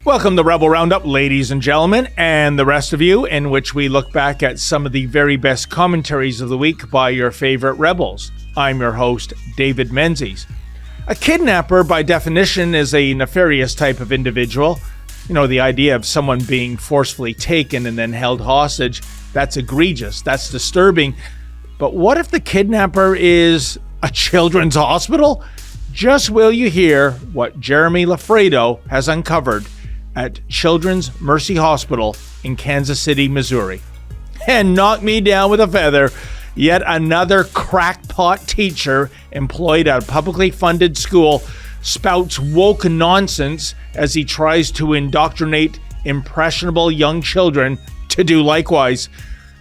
Welcome to Rebel Roundup, ladies and gentlemen, and the rest of you, in which we look back at some of the very best commentaries of the week by your favorite rebels. I'm your host, David Menzies. A kidnapper, by definition, is a nefarious type of individual. You know, the idea of someone being forcefully taken and then held hostage, that's egregious, that's disturbing. But what if the kidnapper is a children's hospital? Just will you hear what Jeremy Loffredo has uncovered at Children's Mercy Hospital in Kansas City, Missouri. And knock me down with a feather, yet another crackpot teacher employed at a publicly funded school spouts woke nonsense as he tries to indoctrinate impressionable young children to do likewise.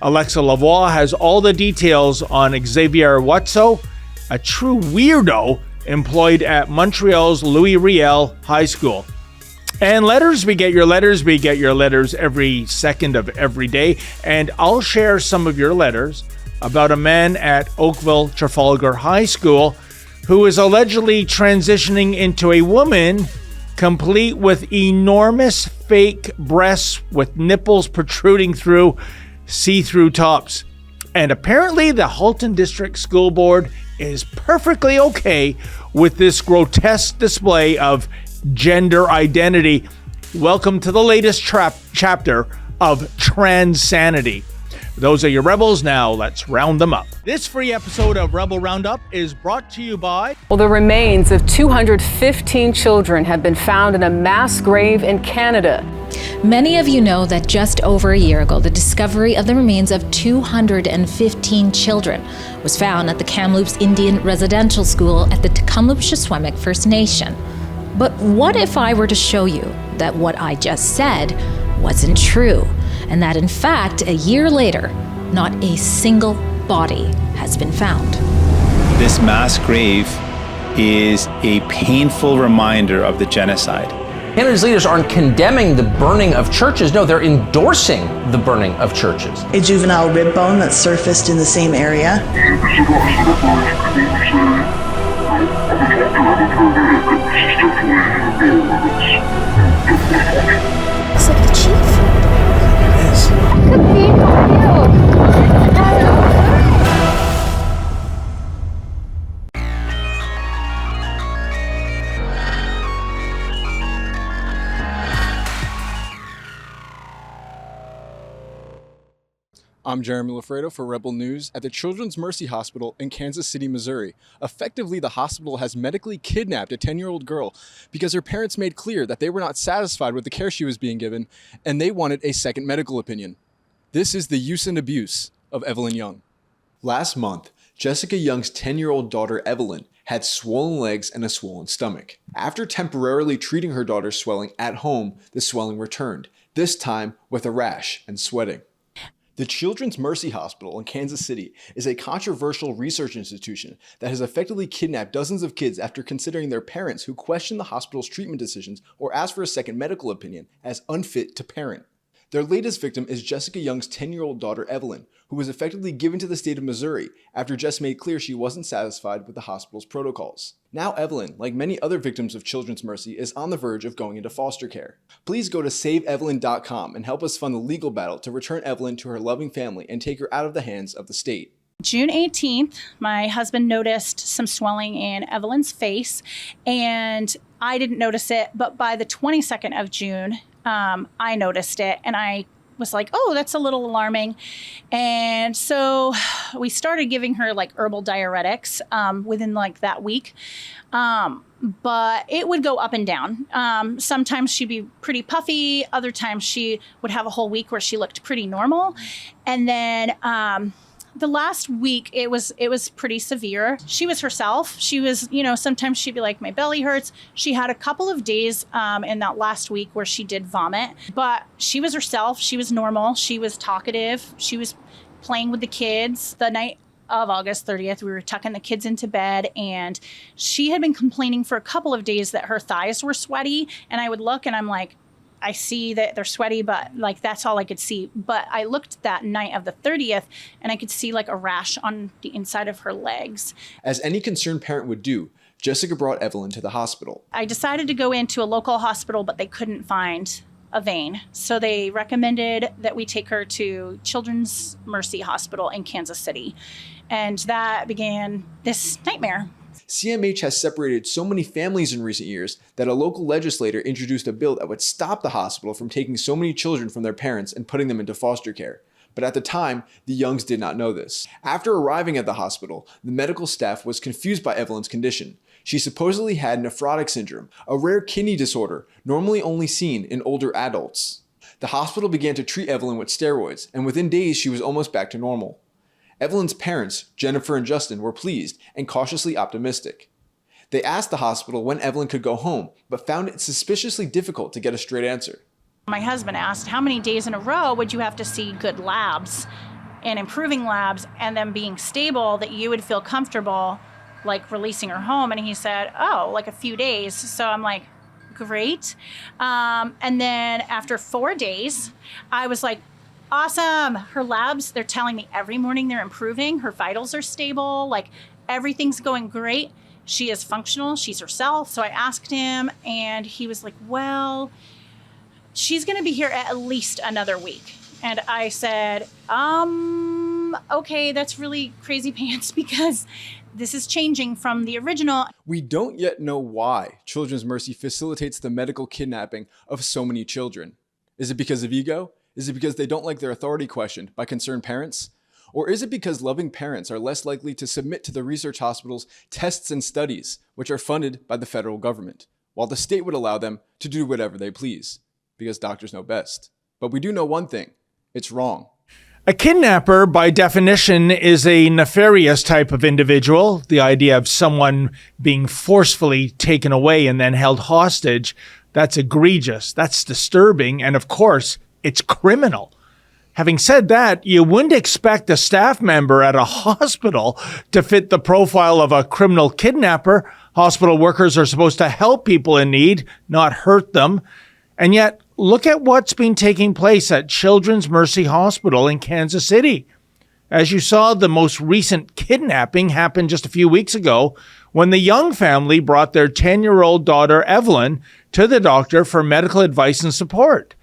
Alexa Lavoie has all the details on Xavier Watso, a true weirdo employed at Montreal's Louis Riel High School. And letters, we get your letters every second of every day. And I'll share some of your letters about a man at Oakville Trafalgar High School who is allegedly transitioning into a woman complete with enormous fake breasts with nipples protruding through see-through tops. And apparently the Halton District School Board is perfectly okay with this grotesque display of gender identity. Welcome to the latest chapter of Transanity. Those are your rebels. Now let's round them up. This free episode of Rebel Roundup is brought to you by... Well, the remains of 215 children have been found in a mass grave in Canada. Many of you know that just over a year ago, the discovery of the remains of 215 children was found at the Kamloops Indian Residential School at the Tecumseh First Nation. But what if I were to show you that what I just said wasn't true, and that in fact, a year later, not a single body has been found? This mass grave is a painful reminder of the genocide. Canada's leaders aren't condemning the burning of churches. No, they're endorsing the burning of churches. A juvenile rib bone that surfaced in the same area. Looks like the chief. It is. Could be you. I'm Jeremy Loffredo for Rebel News at the Children's Mercy Hospital in Kansas City, Missouri. Effectively, the hospital has medically kidnapped a 10-year-old girl because her parents made clear that they were not satisfied with the care she was being given and they wanted a second medical opinion. This is the use and abuse of Evelyn Young. Last month, Jessica Young's 10-year-old daughter Evelyn had swollen legs and a swollen stomach. After temporarily treating her daughter's swelling at home, the swelling returned, this time with a rash and sweating. The Children's Mercy Hospital in Kansas City is a controversial research institution that has effectively kidnapped dozens of kids after considering their parents who question the hospital's treatment decisions or ask for a second medical opinion as unfit to parent. Their latest victim is Jessica Young's 10-year-old daughter Evelyn, who was effectively given to the state of Missouri after Jess made clear she wasn't satisfied with the hospital's protocols. Now Evelyn, like many other victims of Children's Mercy, is on the verge of going into foster care. Please go to SaveEvelyn.com and help us fund the legal battle to return Evelyn to her loving family and take her out of the hands of the state. June 18th, my husband noticed some swelling in Evelyn's face, and I didn't notice it, but by the 22nd of June, I noticed it, and I was like, oh, that's a little alarming. And so we started giving her like herbal diuretics within like that week. But it would go up and down. Sometimes she'd be pretty puffy. Other times she would have a whole week where she looked pretty normal. And then the last week, it was pretty severe. She was herself. She was, sometimes she'd be like, my belly hurts. She had a couple of days in that last week where she did vomit, but she was herself. She was normal. She was talkative. She was playing with the kids. The night of August 30th, we were tucking the kids into bed, and she had been complaining for a couple of days that her thighs were sweaty. And I would look and I'm like, I see that they're sweaty, but like that's all I could see. But I looked that night of the 30th and I could see like a rash on the inside of her legs. As any concerned parent would do, Jessica brought Evelyn to the hospital. I decided to go into a local hospital, but they couldn't find a vein. So they recommended that we take her to Children's Mercy Hospital in Kansas City. And that began this nightmare. CMH has separated so many families in recent years that a local legislator introduced a bill that would stop the hospital from taking so many children from their parents and putting them into foster care. But at the time, the Youngs did not know this. After arriving at the hospital, the medical staff was confused by Evelyn's condition. She supposedly had nephrotic syndrome, a rare kidney disorder normally only seen in older adults. The hospital began to treat Evelyn with steroids, and within days she was almost back to normal. Evelyn's parents, Jennifer and Justin, were pleased and cautiously optimistic. They asked the hospital when Evelyn could go home, but found it suspiciously difficult to get a straight answer. My husband asked, how many days in a row would you have to see good labs and improving labs and them being stable that you would feel comfortable like releasing her home? And he said, oh, like a few days. So I'm like, great. And then after 4 days, I was like, awesome. Her labs, they're telling me every morning they're improving. Her vitals are stable. Like everything's going great. She is functional. She's herself. So I asked him and he was like, well, she's going to be here at least another week. And I said, okay, that's really crazy pants because this is changing from the original. We don't yet know why Children's Mercy facilitates the medical kidnapping of so many children. Is it because of ego? Is it because they don't like their authority questioned by concerned parents? Or is it because loving parents are less likely to submit to the research hospital's tests and studies, which are funded by the federal government, while the state would allow them to do whatever they please? Because doctors know best. But we do know one thing. It's wrong. A kidnapper, by definition, is a nefarious type of individual. The idea of someone being forcefully taken away and then held hostage, that's egregious, that's disturbing, and of course, it's criminal. Having said that, you wouldn't expect a staff member at a hospital to fit the profile of a criminal kidnapper. Hospital workers are supposed to help people in need, not hurt them. And yet, look at what's been taking place at Children's Mercy Hospital in Kansas City. As you saw, the most recent kidnapping happened just a few weeks ago when the Young family brought their 10-year-old daughter, Evelyn, to the doctor for medical advice and support.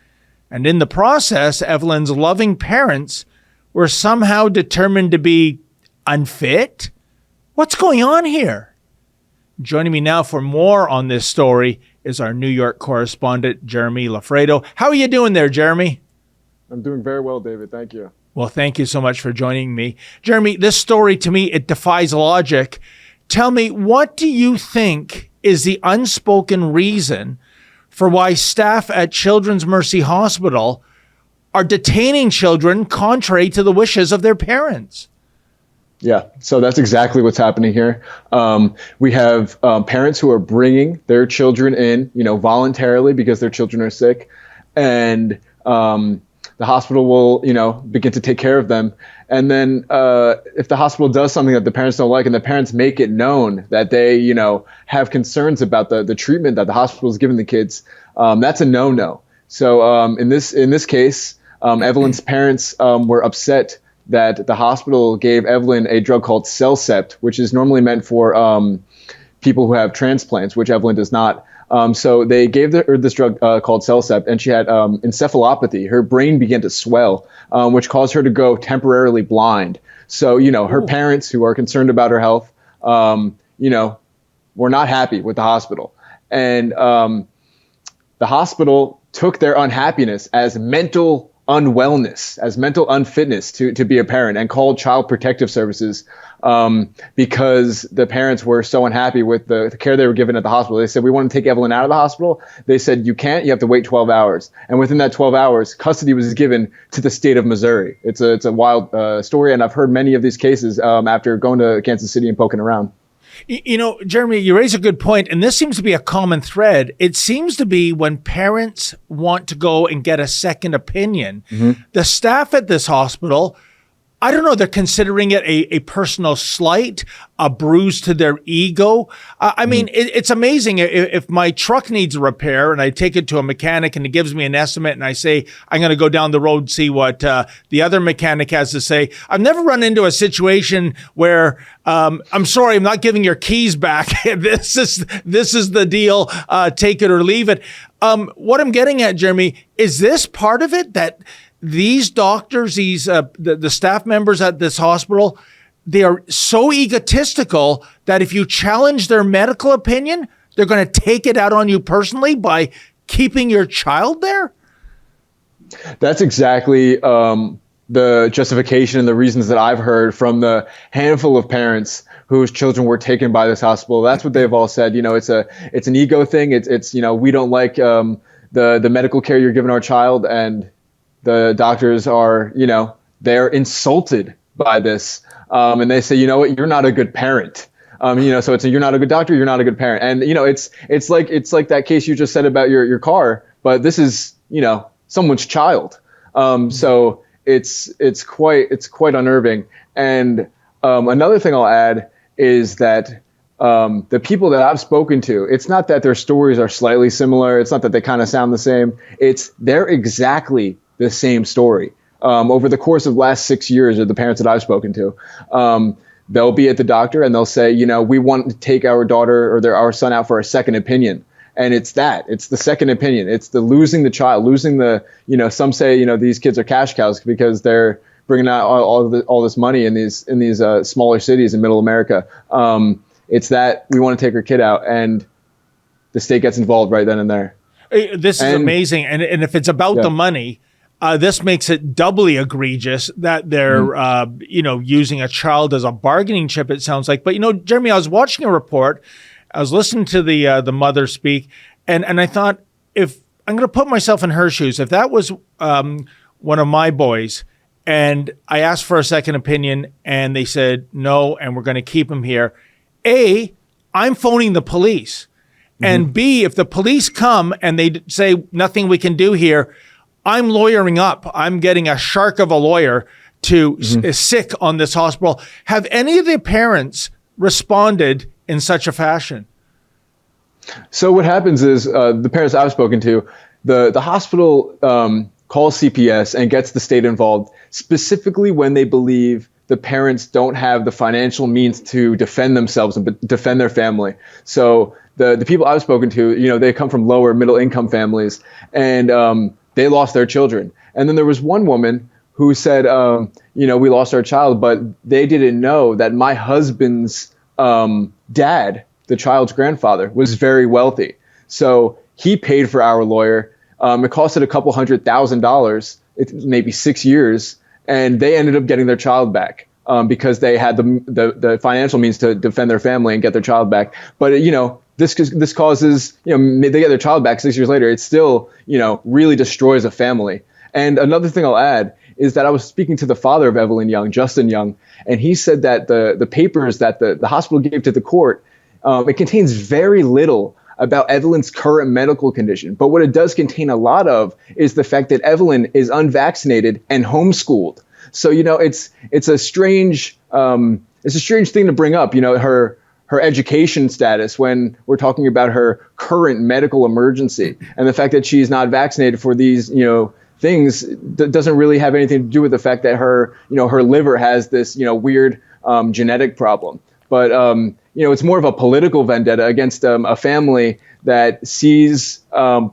And in the process, Evelyn's loving parents were somehow determined to be unfit. What's going on here? Joining me now for more on this story is our New York correspondent, Jeremy Loffredo. How are you doing there, Jeremy? I'm doing very well, David. Thank you. Well, thank you so much for joining me. Jeremy, this story, to me, it defies logic. Tell me, what do you think is the unspoken reason for why staff at Children's Mercy Hospital are detaining children contrary to the wishes of their parents? Yeah, so that's exactly what's happening here. We have parents who are bringing their children in, voluntarily because their children are sick, and the hospital will, begin to take care of them. And then if the hospital does something that the parents don't like, and the parents make it known that they, have concerns about the treatment that the hospital is giving the kids, that's a no-no. So in this case, Evelyn's parents were upset that the hospital gave Evelyn a drug called Cellcept, which is normally meant for people who have transplants, which Evelyn does not. So they gave her this drug called Cellcept, and she had encephalopathy. Her brain began to swell, which caused her to go temporarily blind. So, her parents, who are concerned about her health, were not happy with the hospital. And the hospital took their unhappiness as mental unwellness, as mental unfitness to be a parent, and called Child Protective Services because the parents were so unhappy with the care they were given at the hospital. They said, we want to take Evelyn out of the hospital. They said, you can't, you have to wait 12 hours. And within that 12 hours, custody was given to the state of Missouri. It's a wild story, and I've heard many of these cases after going to Kansas City and poking around. Jeremy, you raise a good point, and this seems to be a common thread. It seems to be when parents want to go and get a second opinion, the staff at this hospital I don't know, they're considering it a personal slight, a bruise to their ego. I mean, it's amazing. If my truck needs a repair and I take it to a mechanic and he gives me an estimate and I say, I'm going to go down the road, see what the other mechanic has to say. I've never run into a situation where, I'm sorry, I'm not giving your keys back. This is the deal. Take it or leave it. What I'm getting at, Jeremy, is this part of it, that these doctors, the staff members at this hospital, they are so egotistical that if you challenge their medical opinion, they're going to take it out on you personally by keeping your child there? That's exactly the justification and the reasons that I've heard from the handful of parents whose children were taken by this hospital. That's what they've all said. It's an ego thing. It's we don't like the medical care you're giving our child, and the doctors are, they're insulted by this. And they say, you know what, you're not a good parent. So it's you're not a good doctor, you're not a good parent. And, it's like that case you just said about your car, but this is, someone's child. So it's quite unnerving. And another thing I'll add is that the people that I've spoken to, it's not that their stories are slightly similar. It's not that they kind of sound the same. They're exactly the same story. Over the course of the last 6 years of the parents that I've spoken to, they'll be at the doctor and they'll say, we want to take our daughter or our son out for a second opinion. And it's the second opinion. It's the losing the child, losing some say, these kids are cash cows because they're bringing out all this money in these smaller cities in middle America. It's that we want to take our kid out, and the state gets involved right then and there. This is amazing. And if it's about the money, this makes it doubly egregious that they're, using a child as a bargaining chip, it sounds like. But, Jeremy, I was watching a report. I was listening to the mother speak, and I thought, if I'm going to put myself in her shoes, if that was one of my boys and I asked for a second opinion and they said no, and we're going to keep him here, A, I'm phoning the police. And B, if the police come and they say nothing we can do here, I'm lawyering up. I'm getting a shark of a lawyer to sick on this hospital. Have any of the parents responded in such a fashion? So what happens is the parents I've spoken to, the hospital calls CPS and gets the state involved, specifically when they believe the parents don't have the financial means to defend themselves and defend their family. So the people I've spoken to, they come from lower middle income families, and they lost their children. And then there was one woman who said, we lost our child, but they didn't know that my husband's dad, the child's grandfather, was very wealthy. So he paid for our lawyer. It costed a couple $100,000, maybe 6 years, and they ended up getting their child back because they had the financial means to defend their family and get their child back. But this causes, they get their child back 6 years later. It still, really destroys a family. And another thing I'll add is that I was speaking to the father of Evelyn Young, Justin Young, and he said that the papers that the hospital gave to the court, it contains very little about Evelyn's current medical condition. But what it does contain a lot of is the fact that Evelyn is unvaccinated and homeschooled. So, it's a strange thing to bring up, her education status when we're talking about her current medical emergency, and the fact that she's not vaccinated for these, things doesn't really have anything to do with the fact that her liver has this, weird genetic problem. But, it's more of a political vendetta against a family that sees, the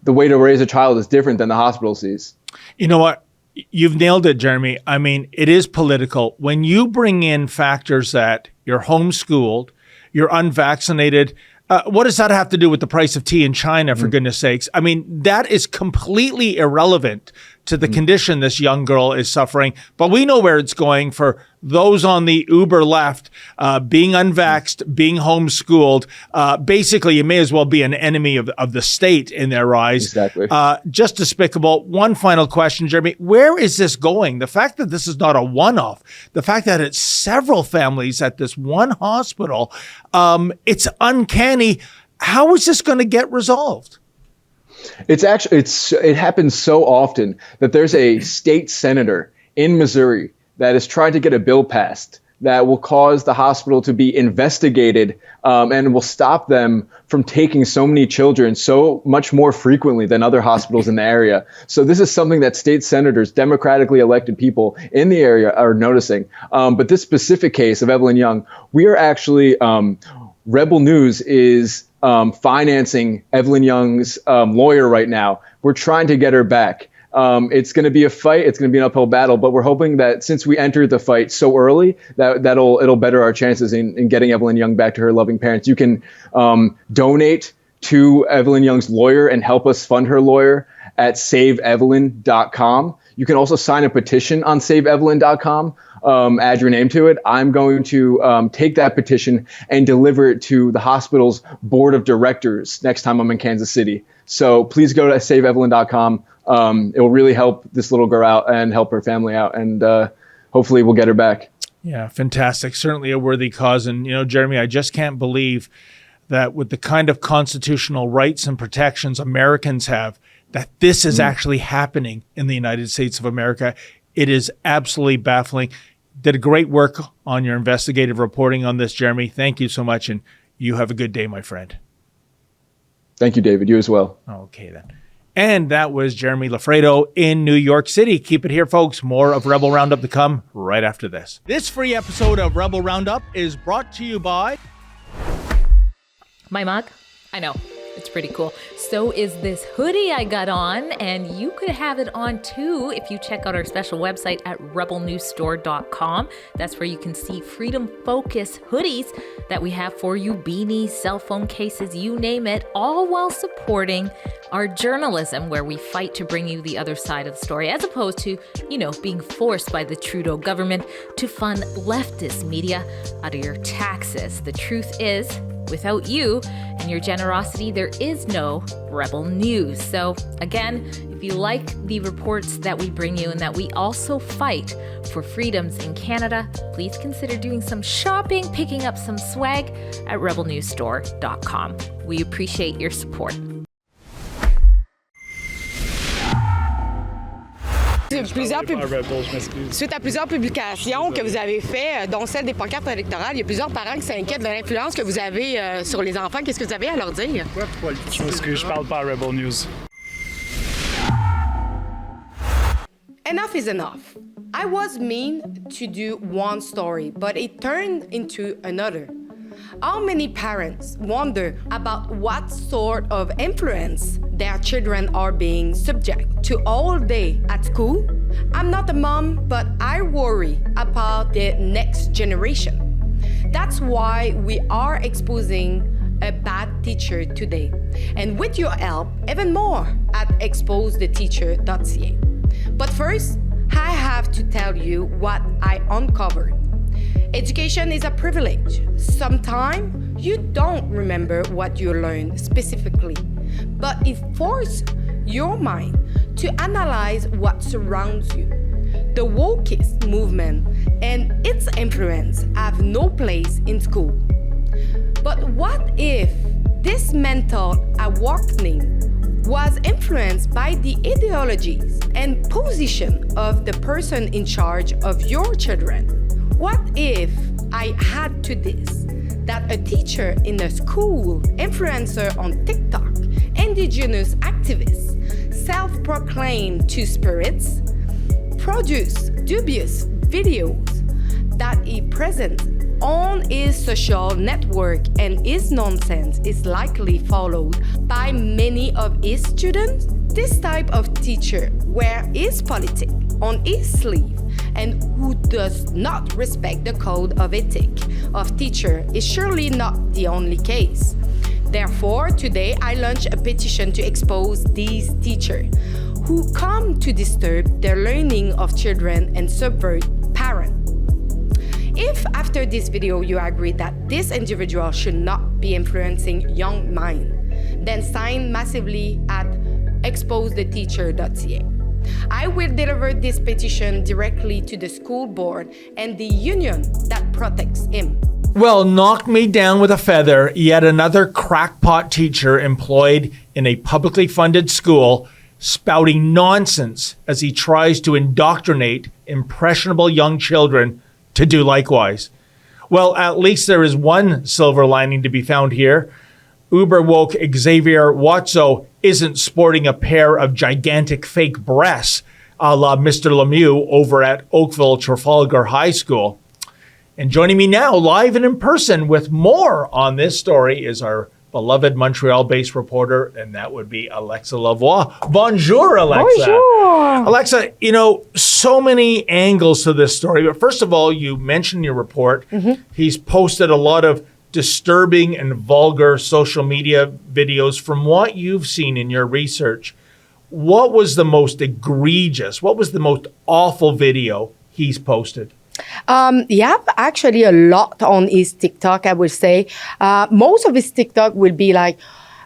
way to raise a child is different than the hospital sees. You know what? You've nailed it, Jeremy. I mean, it is political. When you bring in factors that you're homeschooled, you're unvaccinated, what does that have to do with the price of tea in China, for goodness sakes? I mean, that is completely irrelevant to the condition this young girl is suffering. But we know where it's going for those on the uber left, being unvaxxed, being homeschooled. Basically, you may as well be an enemy of the state in their eyes. Exactly. Just despicable. One final question, Jeremy. Where is this going? The fact that this is not a one-off, the fact that it's several families at this one hospital, it's uncanny. How is this going to get resolved? It happens so often that there's a state senator in Missouri that is trying to get a bill passed that will cause the hospital to be investigated and will stop them from taking so many children so much more frequently than other hospitals in the area. So this is something that state senators, democratically elected people in the area are noticing. But this specific case of Evelyn Young, we are actually, Rebel News is financing Evelyn Young's lawyer right now. We're trying to get her back. It's going to be a fight. It's going to be an uphill battle, but we're hoping that since we entered the fight so early, it'll better our chances in getting Evelyn Young back to her loving parents. You can donate to Evelyn Young's lawyer and help us fund her lawyer at saveevelyn.com. You can also sign a petition on saveevelyn.com. Add your name to it. I'm going to take that petition and deliver it to the hospital's board of directors next time I'm in Kansas City. So please go to saveevelyn.com. It will really help this little girl out and help her family out. And hopefully we'll get her back. Yeah, fantastic. Certainly a worthy cause. And, Jeremy, I just can't believe that with the kind of constitutional rights and protections Americans have, that this is actually happening in the United States of America. It is absolutely baffling. Did a great work on your investigative reporting on this, Jeremy. Thank you so much. And you have a good day, my friend. Thank you, David. You as well. Okay, then. And that was Jeremy Loffredo in New York City. Keep it here, folks. More of Rebel Roundup to come right after this. This free episode of Rebel Roundup is brought to you by... My mug? I know. It's pretty cool. So is this hoodie I got on, and you could have it on too if you check out our special website at rebelnewsstore.com. That's where you can see Freedom Focus hoodies that we have for you, beanies, cell phone cases, you name it, all while supporting our journalism where we fight to bring you the other side of the story, as opposed to, being forced by the Trudeau government to fund leftist media out of your taxes. The truth is, without you and your generosity, there is no Rebel News. So again, if you like the reports that we bring you and that we also fight for freedoms in Canada, please consider doing some shopping, picking up some swag at rebelnewsstore.com. We appreciate your support. Suite à plusieurs publications que vous avez faites, dont celle des pancartes électorales, il y a plusieurs parents qui s'inquiètent de l'influence que vous avez sur les enfants. Qu'est-ce que vous avez à leur dire? Parce que je parle pas à Rebel News. Enough is enough. I was mean to do one story, but it turned into another. How many parents wonder about what sort of influence their children are being subject to all day at school? I'm not a mom, but I worry about the next generation. That's why we are exposing a bad teacher today. And with your help, even more at exposetheteacher.ca. But first, I have to tell you what I uncovered. Education is a privilege. Sometimes you don't remember what you learned specifically, but it forces your mind to analyze what surrounds you. The wokeist movement and its influence have no place in school. But what if this mental awakening was influenced by the ideologies and position of the person in charge of your children? What if I add to this that a teacher in a school, influencer on TikTok, indigenous activists, self-proclaimed two-spirits, produce dubious videos that he presents on his social network, and his nonsense is likely followed by many of his students? This type of teacher wears his politics on his sleeve and who does not respect the code of ethics of teacher is surely not the only case. Therefore, today I launch a petition to expose these teachers who come to disturb the learning of children and subvert parents. If after this video you agree that this individual should not be influencing young minds, then sign massively at exposetheteacher.ca. I will deliver this petition directly to the school board and the union that protects him. Well, knock me down with a feather. Yet another crackpot teacher employed in a publicly funded school spouting nonsense as he tries to indoctrinate impressionable young children to do likewise. Well, at least there is one silver lining to be found here. Uber woke Xavier Watso isn't sporting a pair of gigantic fake breasts a la Mr. Lemieux over at Oakville Trafalgar High School. And joining me now, live and in person with more on this story is our beloved Montreal-based reporter, and that would be Alexa Lavoie. Bonjour, Alexa. Bonjour. Alexa, so many angles to this story. But first of all, you mentioned in your report, he's posted a lot of disturbing and vulgar social media videos. From what you've seen in your research, what was the most egregious, what was the most awful video he's posted? Actually a lot on his TikTok, I would say. Most of his TikTok will be like,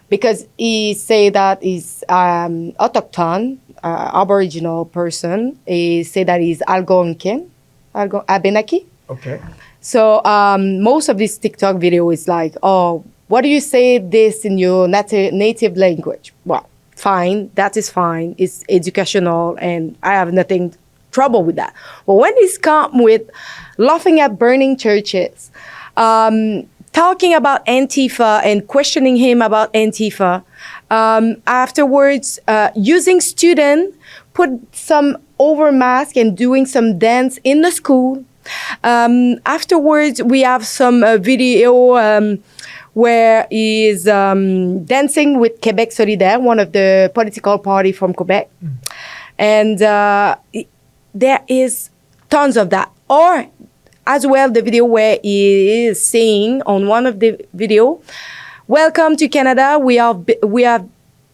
because he say that he's autochthone, Aboriginal person. He say that he's Algonquin, Abenaki. Okay. So most of his TikTok video is like, oh, what do you say this in your native language? Well, fine, that is fine. It's educational and I have nothing trouble with that. But when he's come with laughing at burning churches, talking about Antifa and questioning him about Antifa, afterwards using students, put some over mask and doing some dance in the school. Afterwards, we have some video where he's dancing with Quebec Solidaire, one of the political party from Quebec. And there is tons of that. Or as well, the video where he is saying on one of the video, "Welcome to Canada. We have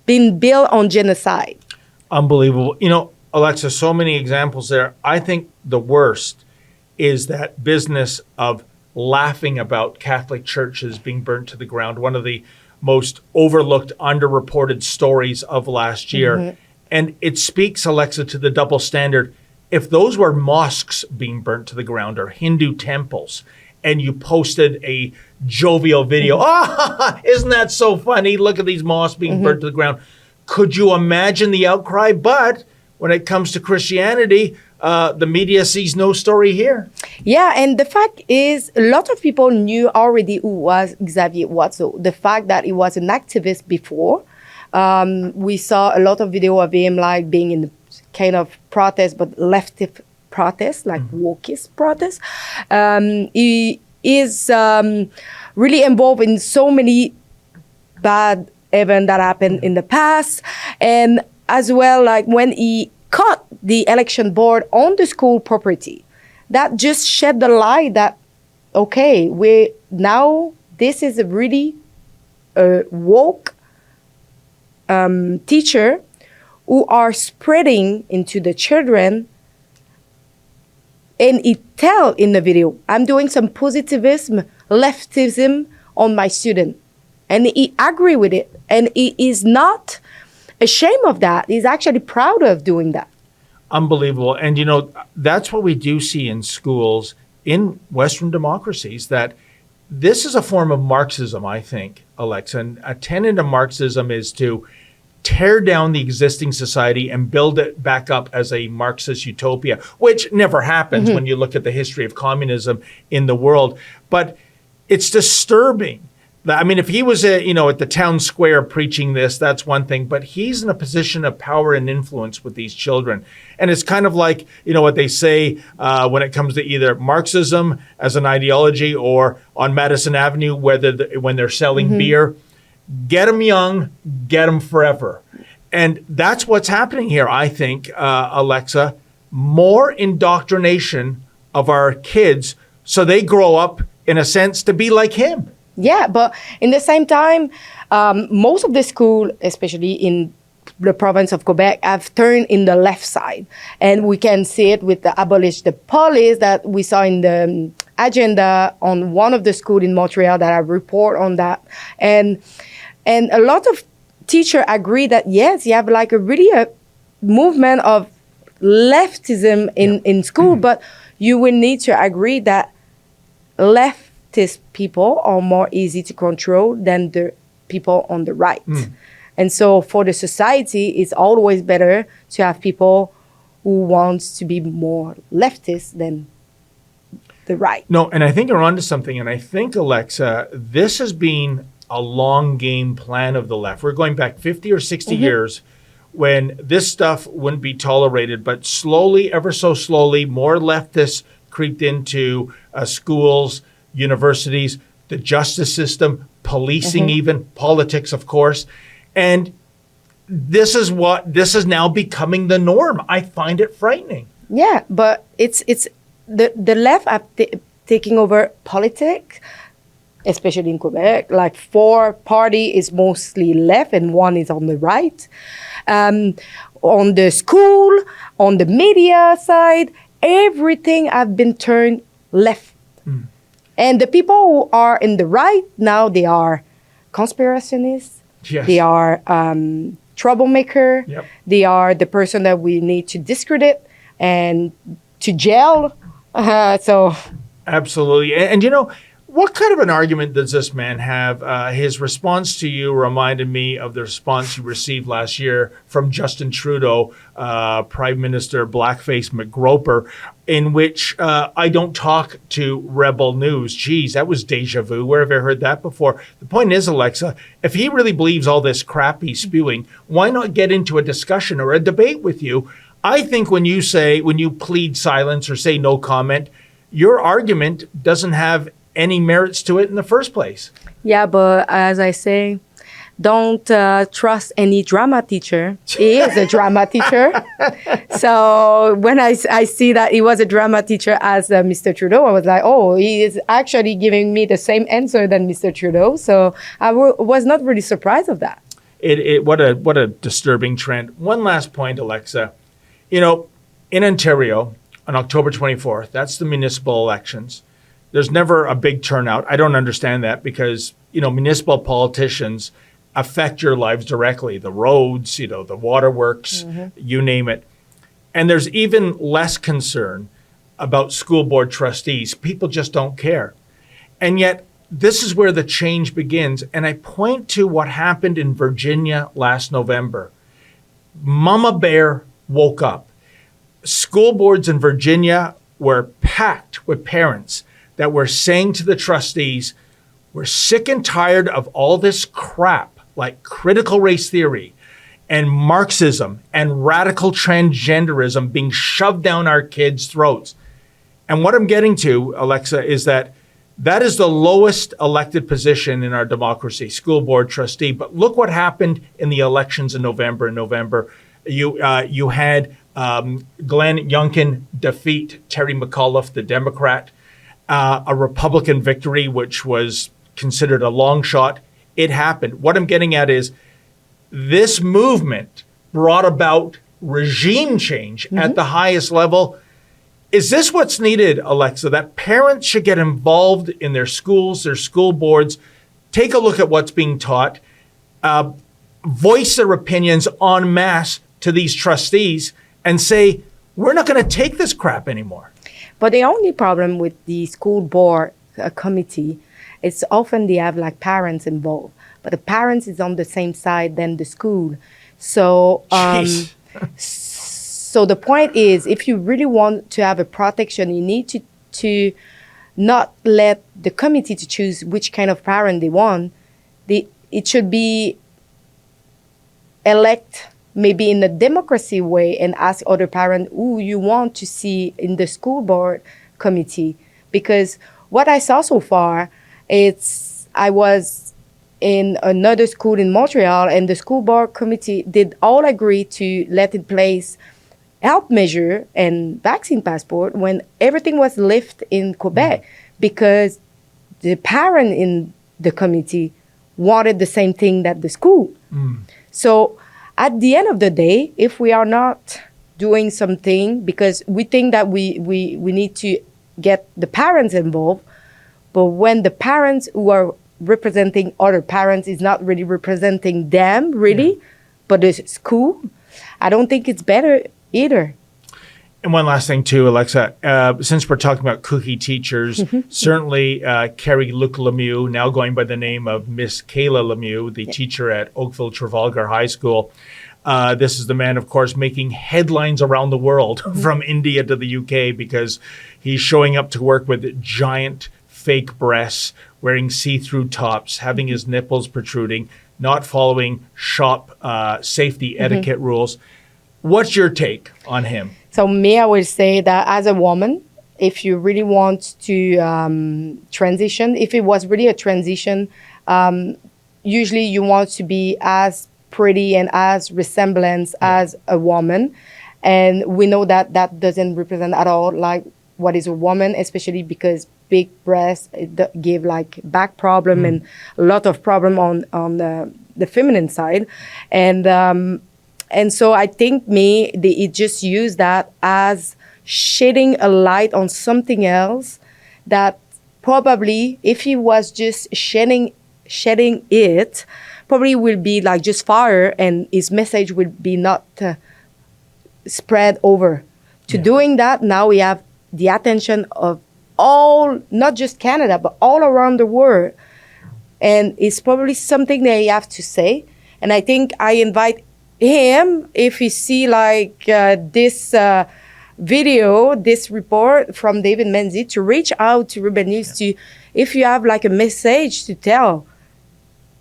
been built on genocide." Unbelievable. Alexa, so many examples there. I think the worst is that business of laughing about Catholic churches being burnt to the ground. One of the most overlooked, underreported stories of last year. And it speaks, Alexa, to the double standard. If those were mosques being burnt to the ground or Hindu temples, and you posted a jovial video, isn't that so funny? Look at these mosques being burnt to the ground. Could you imagine the outcry? But when it comes to Christianity, the media sees no story here. Yeah, and the fact is, a lot of people knew already who was Xavier Watso. The fact that he was an activist before. We saw a lot of video of him like being in the kind of protest, but leftist protest, like wokist protest. He is really involved in so many bad events that happened in the past. And as well, like when he caught the election board on the school property, that just shed the light that, okay, this is a really woke teacher who are spreading into the children. And he tell in the video, I'm doing some positivism, leftism on my student. And he agree with it. And he is not ashamed of that. He's actually proud of doing that. Unbelievable. And, that's what we do see in schools in Western democracies, that this is a form of Marxism, I think, Alexa. And a tenet of Marxism is to tear down the existing society and build it back up as a Marxist utopia, which never happens when you look at the history of communism in the world. But it's disturbing. I mean, if he was, at the town square preaching this, that's one thing. But he's in a position of power and influence with these children. And it's kind of like, what they say when it comes to either Marxism as an ideology or on Madison Avenue, when they're selling beer, get them young, get them forever. And that's what's happening here, I think, Alexa. More indoctrination of our kids so they grow up, in a sense, to be like him. Yeah, but in the same time, most of the school, especially in the province of Quebec, have turned in the left side. And we can see it with the abolish the police that we saw in the agenda on one of the schools in Montreal that I report on that. And a lot of teachers agree that, yes, you have like a movement of leftism in school, but you will need to agree that leftist people are more easy to control than the people on the right. And so for the society, it's always better to have people who wants to be more leftist than the right. No, and I think you're onto something. And I think, Alexa, this has been a long game plan of the left. We're going back 50 or 60 years when this stuff wouldn't be tolerated. But slowly, ever so slowly, more leftists creeped into schools, universities, the justice system, policing even, politics, of course. And this is now becoming the norm. I find it frightening. Yeah, but it's the left are taking over politics, especially in Quebec. Like 4 party is mostly left and 1 is on the right. On the school, on the media side, everything have been turned left. And the people who are in the right now, they are conspirationists. Yes. They are troublemaker. Yep. They are the person that we need to discredit and to jail. So Absolutely. And you know, what kind of an argument does this man have? His response to you reminded me of the response you received last year from Justin Trudeau, Prime Minister Blackface McGroper, in which I don't talk to Rebel News. Geez, that was deja vu. Where have I heard that before? The point is, Alexa, if he really believes all this crap he's spewing, why not get into a discussion or a debate with you? I think when you plead silence or say no comment, your argument doesn't have any merits to it in the first place. yeah, but as I say, don't trust any drama teacher. He is a drama teacher. So when I see that he was a drama teacher as Mr. Trudeau, I was like, oh, he is actually giving me the same answer than Mr. Trudeau. So I was not really surprised of that. What a disturbing trend. One last point, Alexa. You know, in Ontario, on October 24th, that's the municipal elections. There's never a big turnout. I don't understand that because, you know, municipal politicians affect your lives directly. The roads, you know, the waterworks, you name it. And there's even less concern about school board trustees. People just don't care. And yet, this is where the change begins. And I point to what happened in Virginia last November. Mama Bear woke up. School boards in Virginia were packed with parents that were saying to the trustees, we're sick and tired of all this crap like critical race theory and Marxism and radical transgenderism being shoved down our kids' throats. And what I'm getting to, Alexa, is that is the lowest elected position in our democracy, school board trustee. But look what happened in the elections in November. You had Glenn Youngkin defeat Terry McAuliffe, the Democrat, a Republican victory, which was considered a long shot. It happened. What I'm getting at is this movement brought about regime change at the highest level. Is this what's needed, Alexa? That parents should get involved in their schools, their school boards, take a look at what's being taught, voice their opinions en masse to these trustees and say, we're not going to take this crap anymore. But the only problem with the school board committee, it's often they have like parents involved, but the parents is on the same side than the school. So, so the point is, if you really want to have a protection, you need to not let the committee to choose which kind of parent they want. It should be elect maybe in a democracy way and ask other parents who you want to see in the school board committee. Because what I saw so far, I was in another school in Montreal and the school board committee did all agree to let in place health measure and vaccine passport when everything was lifted in Quebec because the parent in the committee wanted the same thing that the school. So at the end of the day, if we are not doing something because we think that we need to get the parents involved, but when the parents who are representing other parents is not really representing them, really, but the school, I don't think it's better either. And one last thing too, Alexa, since we're talking about kooky teachers, certainly Carrie Luc Lemieux, now going by the name of Miss Kayla Lemieux, the teacher at Oakville Trafalgar High School. This is the man, of course, making headlines around the world from India to the UK because he's showing up to work with giant fake breasts, wearing see-through tops, having his nipples protruding, not following shop safety etiquette rules. What's your take on him? So me, I would say that as a woman, if you really want to transition, if it was really a transition, usually you want to be as pretty and as resemblance as a woman. And we know that that doesn't represent at all like what is a woman, especially because big breasts give like back problem and a lot of problem on the feminine side. And so I think it just used that as shedding a light on something else that probably if he was just shedding it, probably will be like just fire and his message would be not spread over. To doing that, now we have the attention of all, not just Canada, but all around the world. And it's probably something that you have to say. And I think I invite him, if you see like this video, this report from David Menzies, to reach out to Rebel News to, if you have like a message to tell.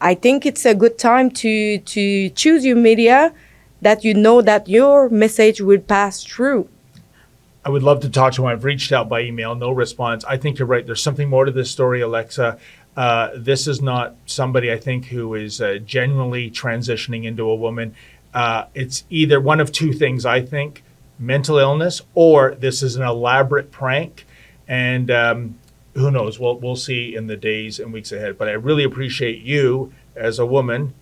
I think it's a good time to choose your media that you know that your message will pass through. I would love to talk to him. I've reached out by email, no response. I think you're right. There's something more to this story, Alexa. This is not somebody, I think, who is genuinely transitioning into a woman. It's either one of two things, I think, mental illness, or this is an elaborate prank. And who knows? We'll see in the days and weeks ahead. But I really appreciate you as a woman.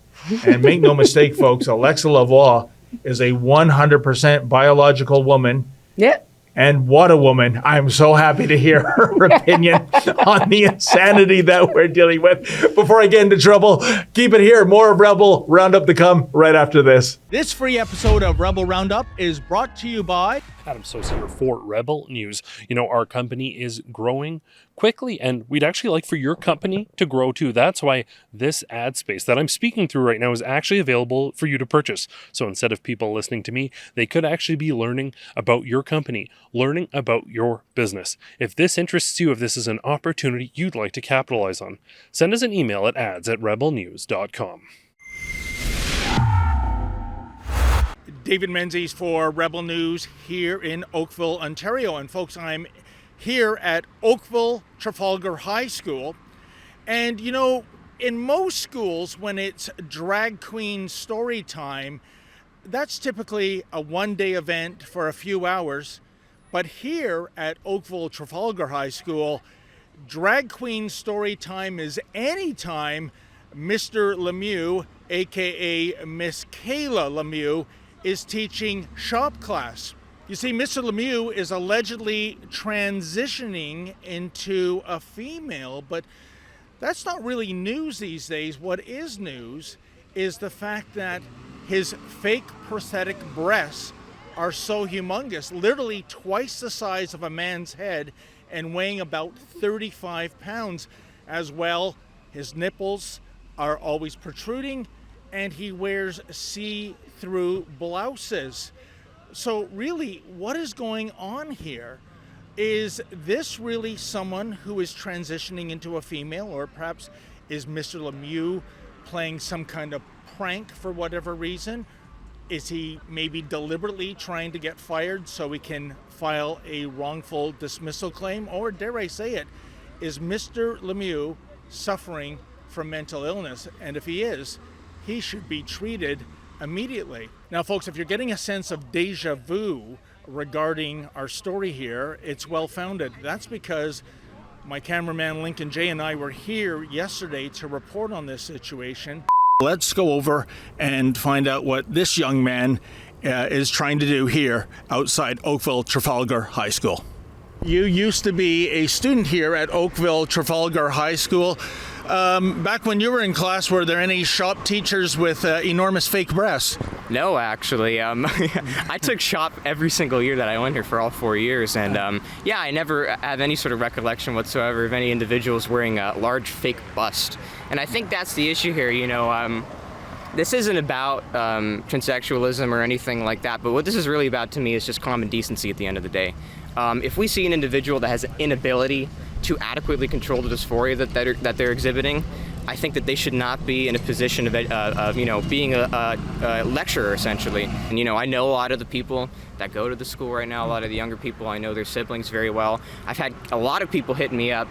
And make no mistake, folks, Alexa Lavoie is a 100% biological woman. Yeah. And what a woman. I'm so happy to hear her opinion on the insanity that we're dealing with. Before I get into trouble, keep it here. More of Rebel Roundup to come right after this. This free episode of Rebel Roundup is brought to you by Adam Sosa here for Rebel News. You know, our company is growing quickly, and we'd actually like for your company to grow too. That's why this ad space that I'm speaking through right now is actually available for you to purchase. So instead of people listening to me, they could actually be learning about your company, learning about your business. If this interests you, if this is an opportunity you'd like to capitalize on, send us an email at ads@rebelnews.com. David Menzies for Rebel News here in Oakville, Ontario. And folks, I'm here at Oakville Trafalgar High School. And you know, in most schools, when it's drag queen story time, that's typically a one-day event for a few hours. But here at Oakville Trafalgar High School, drag queen story time is anytime Mr. Lemieux, aka Miss Kayla Lemieux, is teaching shop class. You see, Mr. Lemieux is allegedly transitioning into a female, but that's not really news these days. What is news is the fact that his fake prosthetic breasts are so humongous, literally twice the size of a man's head and weighing about 35 pounds. As well, his nipples are always protruding, and he wears see-through blouses. So really, what is going on here? Is this really someone who is transitioning into a female, or perhaps is Mr. Lemieux playing some kind of prank for whatever reason? Is he maybe deliberately trying to get fired so he can file a wrongful dismissal claim? Or dare I say it, is Mr. Lemieux suffering from mental illness? And if he is, he should be treated immediately. Now, folks, if you're getting a sense of deja vu regarding our story here, it's well-founded. That's because my cameraman Lincoln J and I were here yesterday to report on this situation. Let's go over and find out what this young man is trying to do here outside Oakville Trafalgar High School. You used to be a student here at Oakville Trafalgar High School. Back when you were in class, were there any shop teachers with enormous fake breasts? No, actually. I took shop every single year that I went here for all 4 years. And I never have any sort of recollection whatsoever of any individuals wearing a large fake bust. And I think that's the issue here, This isn't about transsexualism or anything like that, but what this is really about to me is just common decency at the end of the day. If we see an individual that has an inability to adequately control the dysphoria that they're exhibiting, I think that they should not be in a position of being a lecturer, essentially. And, I know a lot of the people that go to the school right now, a lot of the younger people, I know their siblings very well. I've had a lot of people hit me up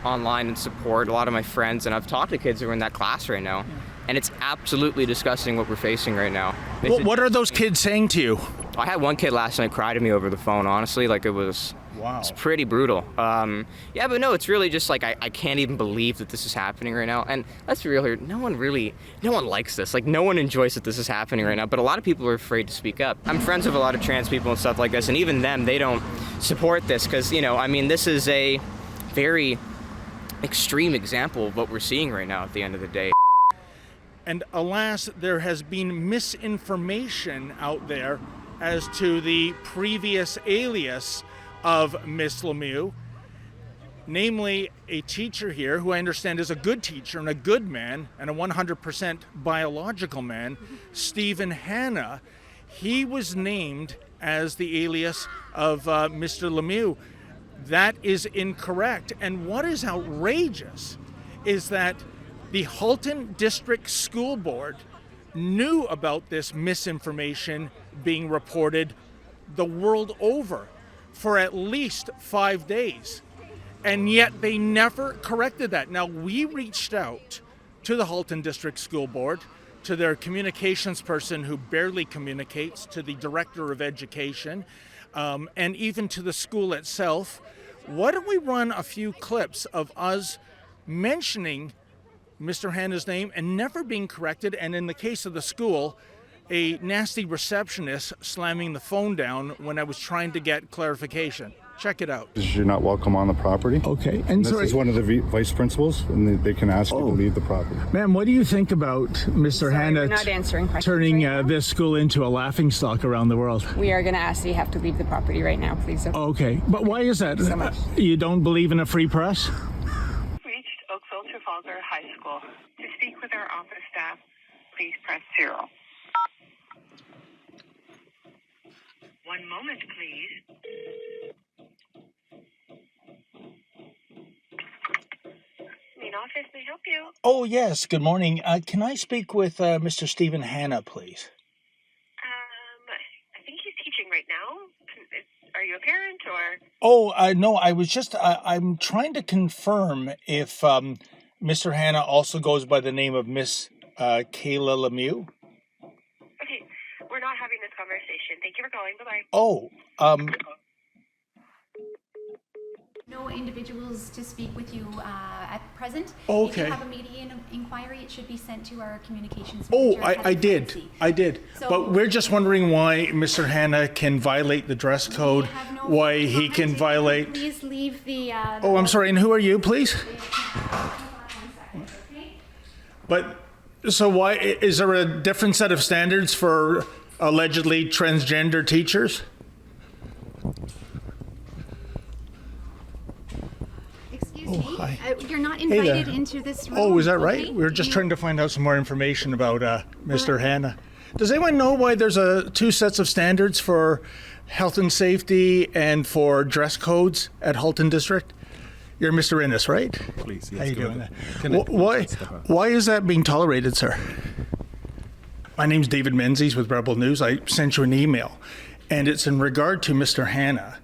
online and support, a lot of my friends, and I've talked to kids who are in that class right now. And it's absolutely disgusting what we're facing right now. What are those kids saying to you? I had one kid last night cry to me over the phone, honestly. It's pretty brutal. But no, it's really just I can't even believe that this is happening right now. And let's be real here, no one likes this. No one enjoys that this is happening right now, but a lot of people are afraid to speak up. I'm friends with a lot of trans people and stuff like this, and even them, they don't support this because, this is a very extreme example of what we're seeing right now at the end of the day. And alas, there has been misinformation out there as to the previous alias of Miss Lemieux, namely a teacher here who I understand is a good teacher and a good man and a 100% biological man, Stephen Hanna. He was named as the alias of Mr. Lemieux. That is incorrect. And what is outrageous is that the Halton District School Board knew about this misinformation being reported the world over for at least 5 days, and yet they never corrected that. Now, we reached out to the Halton District School Board, to their communications person who barely communicates, to the director of education, and even to the school itself. Why don't we run a few clips of us mentioning Mr. Hanna's name and never being corrected, and in the case of the school, a nasty receptionist slamming the phone down when I was trying to get clarification. Check it out. You're not welcome on the property. Okay. And this is one of the vice principals, and they can ask you to leave the property. Ma'am, what do you think about Mr. Hanna turning this school into a laughingstock around the world? We are going to ask that you have to leave the property right now, please. Okay. But why is that? So much. You don't believe in a free press? Reached Oakville Trafalgar High School. To speak with our office staff, please press 0. One moment, please. Main office, may I help you? Oh, yes. Good morning. Can I speak with Mr. Stephen Hanna, please? I think he's teaching right now. Are you a parent or? Oh, no, I was just, I'm trying to confirm if Mr. Hanna also goes by the name of Miss Kayla Lemieux. Okay, we're not having this conversation. Thank you for calling. Bye-bye. Oh, No individuals to speak with you at present. Okay. If you have a media inquiry, it should be sent to our communications Oh, manager. I did. So, but we're just wondering why Mr. Hanna can violate the dress code, why he can violate... Please leave the... Oh, I'm sorry, and who are you, please? But, so why, is there a different set of standards for allegedly transgender teachers? You're not invited into this room. Oh, is that right? We were just trying to find out some more information about Mr. Hanna. Does anyone know why there's two sets of standards for health and safety and for dress codes at Halton District? You're Mr. Innes, right? Please, yes. How you doing? Why is that being tolerated, sir? My name's David Menzies with Rebel News. I sent you an email, and it's in regard to Mr. Hanna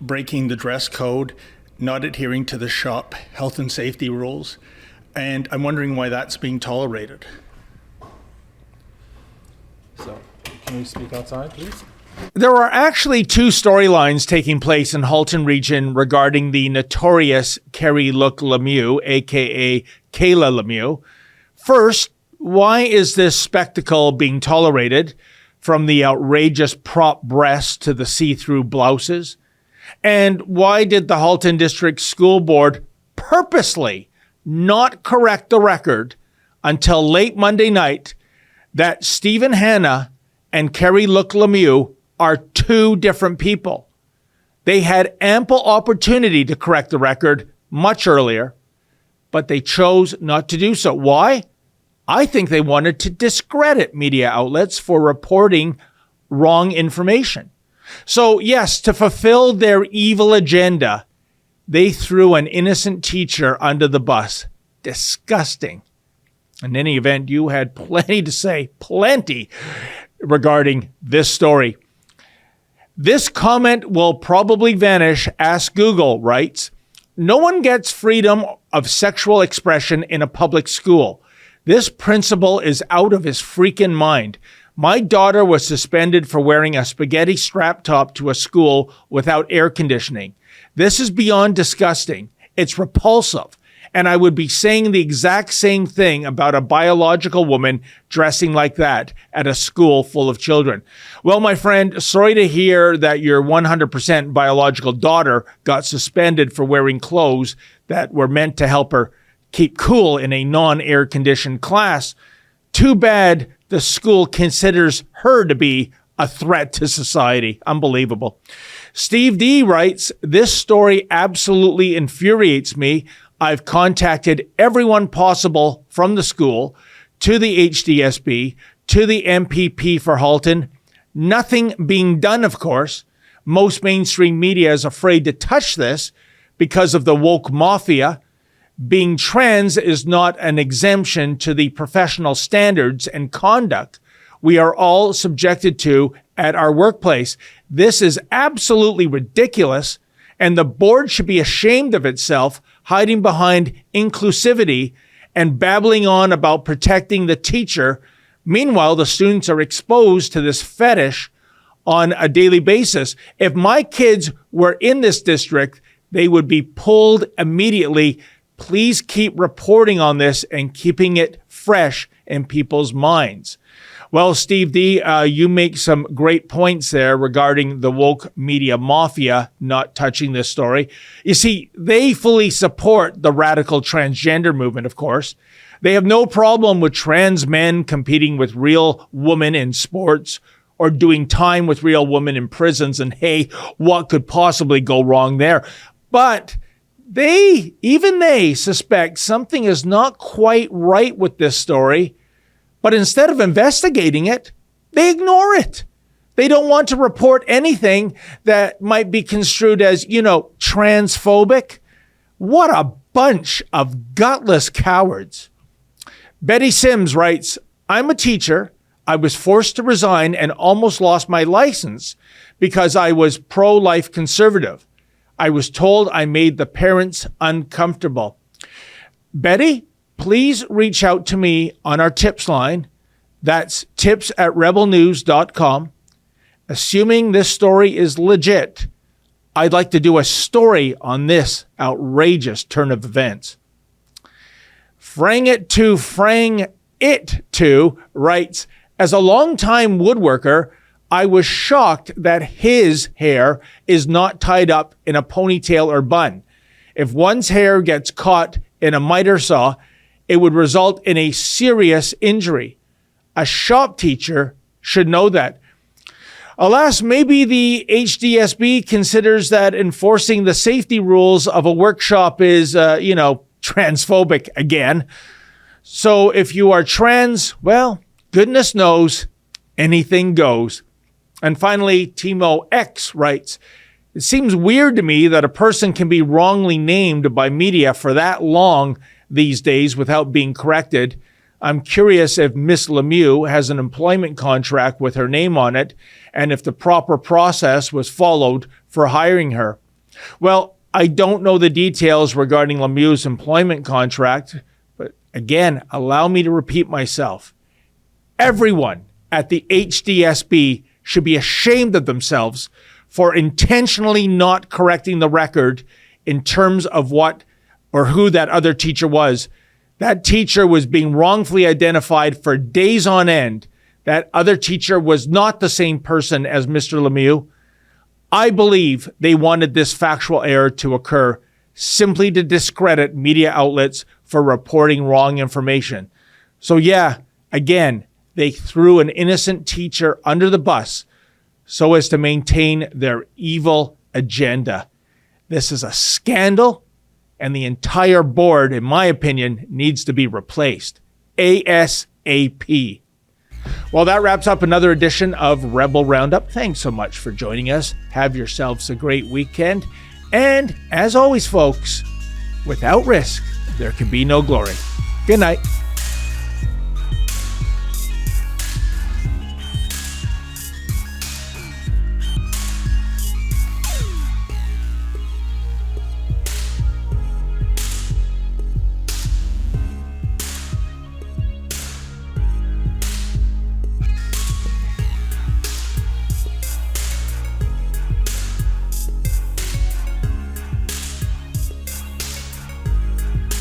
breaking the dress code, not adhering to the shop health and safety rules, and I'm wondering why that's being tolerated. So, can we speak outside, please? There are actually two storylines taking place in Halton region regarding the notorious Carrie Look Lemieux, aka Kayla Lemieux. First, why is this spectacle being tolerated, from the outrageous prop breasts to the see-through blouses? And why did the Halton District School Board purposely not correct the record until late Monday night that Stephen Hanna and Carrie Luc Lemieux are two different people? They had ample opportunity to correct the record much earlier, but they chose not to do so. Why? I think they wanted to discredit media outlets for reporting wrong information. So yes, to fulfill their evil agenda, they threw an innocent teacher under the bus. Disgusting. In any event, you had plenty to say, plenty, regarding this story. This comment will probably vanish, Ask Google writes. No one gets freedom of sexual expression in a public school. This principal is out of his freaking mind. My daughter was suspended for wearing a spaghetti strap top to a school without air conditioning. This is beyond disgusting. It's repulsive. And I would be saying the exact same thing about a biological woman dressing like that at a school full of children. Well, my friend, sorry to hear that your 100% biological daughter got suspended for wearing clothes that were meant to help her keep cool in a non-air conditioned class. Too bad the school considers her to be a threat to society. Unbelievable. Steve D writes, this story absolutely infuriates me. I've contacted everyone possible from the school to the HDSB to the MPP for Halton. Nothing being done, of course. Most mainstream media is afraid to touch this because of the woke mafia. Being trans is not an exemption to the professional standards and conduct we are all subjected to at our workplace. This is absolutely ridiculous, and the board should be ashamed of itself, hiding behind inclusivity and babbling on about protecting the teacher. Meanwhile, the students are exposed to this fetish on a daily basis. If my kids were in this district, they would be pulled immediately. Please keep reporting on this and keeping it fresh in people's minds. Well, Steve D, you make some great points there regarding the woke media mafia not touching this story. You see, they fully support the radical transgender movement, of course. They have no problem with trans men competing with real women in sports or doing time with real women in prisons. And hey, what could possibly go wrong there? But even they suspect something is not quite right with this story. But instead of investigating it, they ignore it. They don't want to report anything that might be construed as, transphobic. What a bunch of gutless cowards. Betty Sims writes, I'm a teacher. I was forced to resign and almost lost my license because I was pro-life conservative. I was told I made the parents uncomfortable. Betty, please reach out to me on our tips line. That's tips@rebelnews.com. Assuming this story is legit, I'd like to do a story on this outrageous turn of events. Frang It To writes, as a longtime woodworker, I was shocked that his hair is not tied up in a ponytail or bun. If one's hair gets caught in a miter saw, it would result in a serious injury. A shop teacher should know that. Alas, maybe the HDSB considers that enforcing the safety rules of a workshop is, transphobic again. So if you are trans, well, goodness knows, anything goes. And finally, Timo X writes, it seems weird to me that a person can be wrongly named by media for that long these days without being corrected. I'm curious if Miss Lemieux has an employment contract with her name on it and if the proper process was followed for hiring her. Well, I don't know the details regarding Lemieux's employment contract, but again, allow me to repeat myself. Everyone at the HDSB should be ashamed of themselves for intentionally not correcting the record in terms of what or who that other teacher was. That teacher was being wrongfully identified for days on end. That other teacher was not the same person as Mr. Lemieux. I believe they wanted this factual error to occur simply to discredit media outlets for reporting wrong information. So yeah, again, they threw an innocent teacher under the bus so as to maintain their evil agenda. This is a scandal, and the entire board, in my opinion, needs to be replaced ASAP. Well, that wraps up another edition of Rebel Roundup. Thanks so much for joining us. Have yourselves a great weekend. And as always, folks, without risk, there can be no glory. Good night.